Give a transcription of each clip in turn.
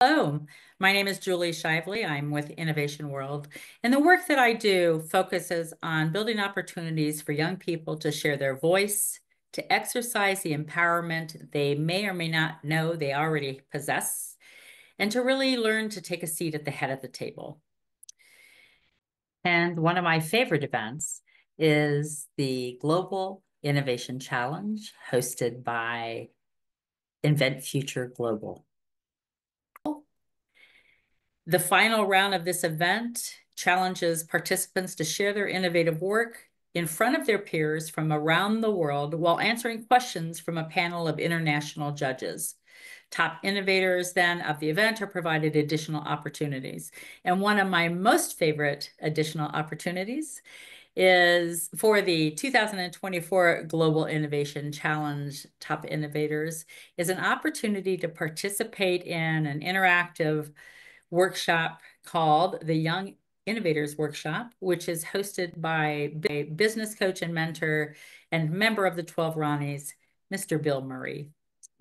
Hello, my name is Julie Shively. I'm with Innovation World, and the work that I do focuses on building opportunities for young people to share their voice, to exercise the empowerment they may or may not know they already possess, and to really learn to take a seat at the head of the table. And one of my favorite events is the Global Innovation Challenge hosted by Invent Future Global. The final round of this event challenges participants to share their innovative work in front of their peers from around the world while answering questions from a panel of international judges. Top innovators then of the event are provided additional opportunities. And one of my most favorite additional opportunities is for the 2024 Global Innovation Challenge Top Innovators is an opportunity to participate in an interactive workshop called the Young Innovators Workshop, which is hosted by a business coach and mentor and member of the 12 Ronnies, Mr. Bill Murray.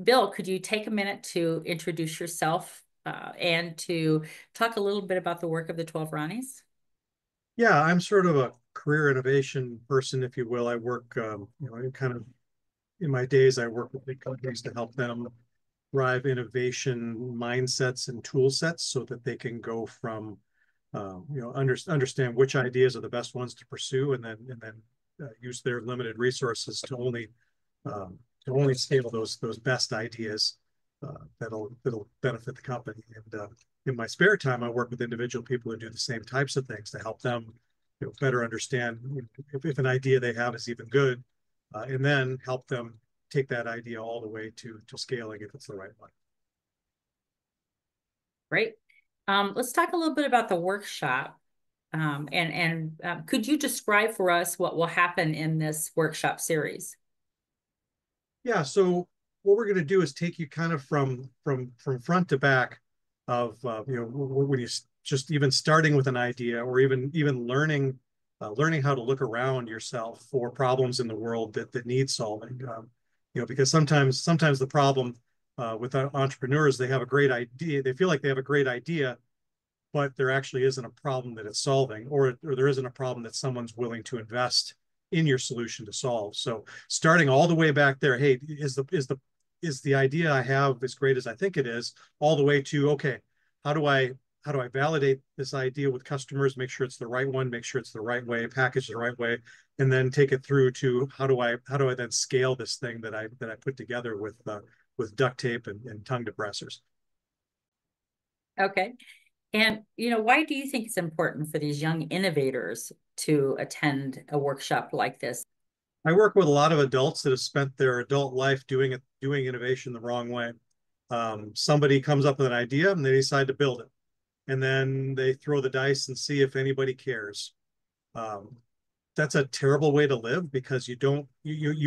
Bill, could you take a minute to introduce yourself and to talk a little bit about the work of the 12 Ronnies? Yeah, I'm sort of a career innovation person, if you will. I work, kind of in my days, I work with big companies to help them drive innovation mindsets and tool sets so that they can go from, understand which ideas are the best ones to pursue, and then use their limited resources to only scale those best ideas that'll benefit the company. And in my spare time, I work with individual people who do the same types of things to help them, better understand if an idea they have is even good, and then help them take that idea all the way to scaling if it's the right one. Great. Let's talk a little bit about the workshop. Could you describe for us what will happen in this workshop series? Yeah. So what we're going to do is take you kind of from front to back of when you just even starting with an idea, or even learning how to look around yourself for problems in the world that need solving. Because sometimes the problem with entrepreneurs, they have a great idea. They feel like they have a great idea, but there actually isn't a problem that it's solving, or there isn't a problem that someone's willing to invest in your solution to solve. So starting all the way back there, hey, is the idea I have as great as I think it is, all the way to, okay, how do I validate this idea with customers, make sure it's the right one, make sure it's the right way, package the right way, and then take it through to how do I then scale this thing that I put together with duct tape and tongue depressors. Okay. And, why do you think it's important for these young innovators to attend a workshop like this? I work with a lot of adults that have spent their adult life doing innovation the wrong way. Somebody comes up with an idea and they decide to build it, and then they throw the dice and see if anybody cares. Um, that's a terrible way to live, because you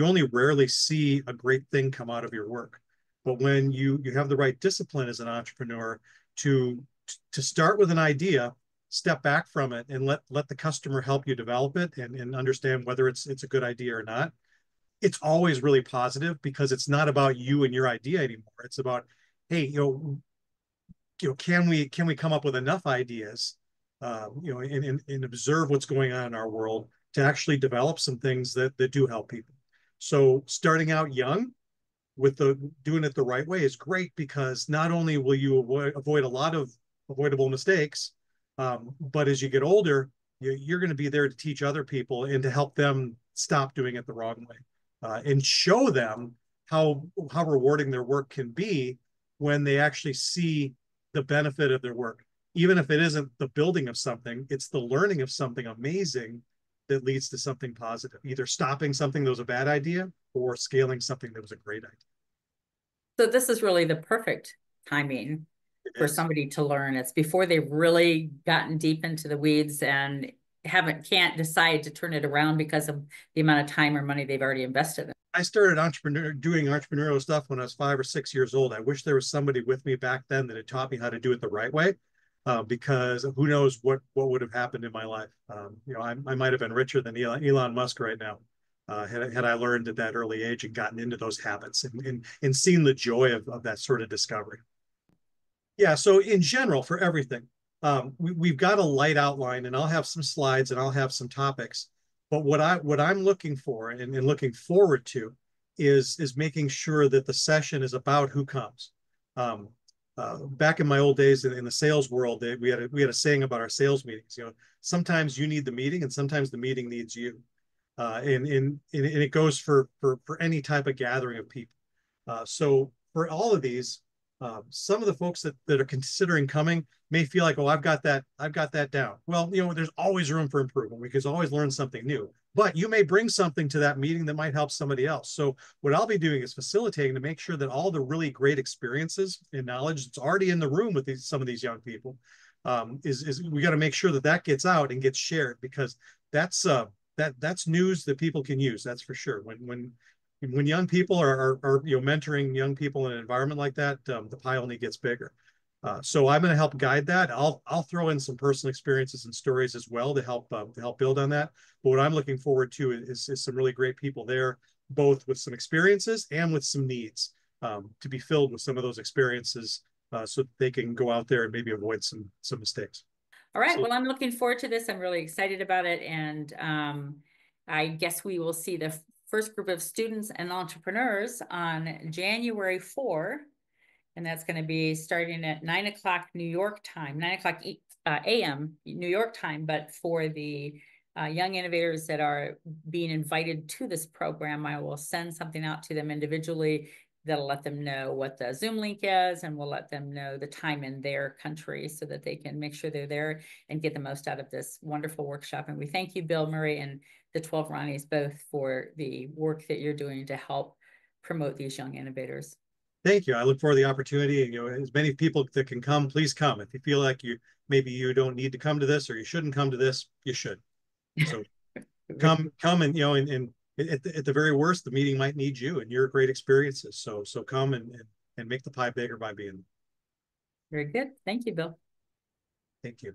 only rarely see a great thing come out of your work. But when you have the right discipline as an entrepreneur to to start with an idea, step back from it, and let the customer help you develop it, and understand whether it's a good idea or not, it's always really positive, because it's not about you and your idea anymore. It's about, hey, can we come up with enough ideas, and observe what's going on in our world to actually develop some things that do help people. So starting out young with doing it the right way is great, because not only will you avoid a lot of avoidable mistakes, but as you get older, you're going to be there to teach other people and to help them stop doing it the wrong way, and show them how rewarding their work can be when they actually see the benefit of their work. Even if it isn't the building of something, it's the learning of something amazing that leads to something positive, either stopping something that was a bad idea or scaling something that was a great idea. So this is really the perfect timing It for is. somebody to learn. It's before they've really gotten deep into the weeds and can't decide to turn it around because of the amount of time or money they've already invested in. I started doing entrepreneurial stuff when I was 5 or 6 years old. I wish there was somebody with me back then that had taught me how to do it the right way, because who knows what would have happened in my life. I might have been richer than Elon Musk right now, had I learned at that early age and gotten into those habits, and seen the joy of that sort of discovery. Yeah, so in general, for everything, we've got a light outline, and I'll have some slides and I'll have some topics. But what I'm looking for and looking forward to is making sure that the session is about who comes. Um, Back in my old days in the sales world, we had a saying about our sales meetings. Sometimes you need the meeting, and sometimes the meeting needs you. And it goes for any type of gathering of people. So for all of these, some of the folks that are considering coming may feel like, oh, I've got that down. Well, there's always room for improvement. We can always learn something new. But you may bring something to that meeting that might help somebody else. So what I'll be doing is facilitating to make sure that all the really great experiences and knowledge that's already in the room with some of these young people is we got to make sure that that gets out and gets shared, because that's that's news that people can use. That's for sure. When young people are mentoring young people in an environment like that, the pie only gets bigger. So I'm going to help guide that. I'll throw in some personal experiences and stories as well to help build on that. But what I'm looking forward to is some really great people there, both with some experiences and with some needs, to be filled with some of those experiences, so that they can go out there and maybe avoid some mistakes. All right. So Well, I'm looking forward to this. I'm really excited about it. And I guess we will see the first group of students and entrepreneurs on January 4. And that's going to be starting at 9 o'clock New York time, 9 o'clock a.m. New York time. But for the young innovators that are being invited to this program, I will send something out to them individually that'll let them know what the Zoom link is, and we'll let them know the time in their country so that they can make sure they're there and get the most out of this wonderful workshop. And we thank you, Bill Murray, and the 12 Ronnies both for the work that you're doing to help promote these young innovators. thank you. I look for the opportunity, and as many people that can come, please come. If you feel like maybe you don't need to come to this, or you shouldn't come to this, you should. So come, and and at the very worst, the meeting might need you and your great experiences. So come and make the pie bigger by being. Very good. Thank you, Bill. Thank you.